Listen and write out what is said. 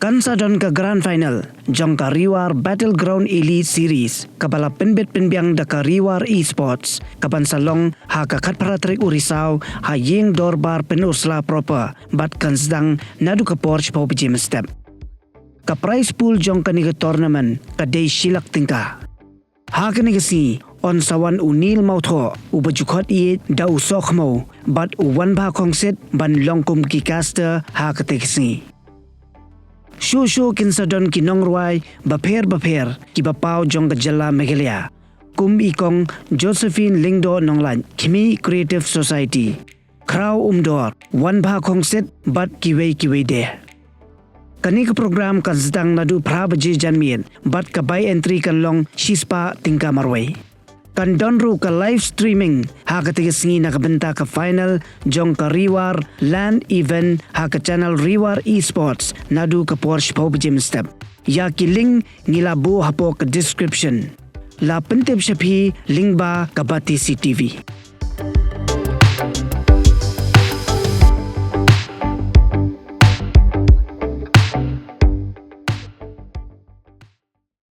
Kansadon ka Grand Final, Jong ka Riwar Battleground Elite Series, kabala penbet penbiang da ka Riwar Esports, kapan salong ha ka katparatrik urisaw, ha ying dorbar penusla proper, bat kansdang nadu ka Porsche po pijim step. Ka prize pool Jong ka niga tournament, ka day shilak Tyngka. Ha ka niga si, on sawan unil mautho, ubajukot iye da usok mo, bat uwan ba kongsit, ban longkum ki caster ha ka tekisi. Shushu kinsadon kinongruay baper ki bapaw Jong gajala megelia. Kum ikong Josephine Lingdo nonglan Kimi Creative Society. Kraw umdor wan ba kongsit bat kiway de. Kani ka program kan sedang nadu prabaji janmien bat ka buy entry kan long shispa Tyngka marway. Kan donru ka live streaming ha ka tigisngi na kabenta ka final Jong ka Riwar land event ha ka channel Riwar Esports nadu ka Porsche po bijim step. Ya ki link ngilabu hapo ka description. La pentep shapi link ba ka bati CTV.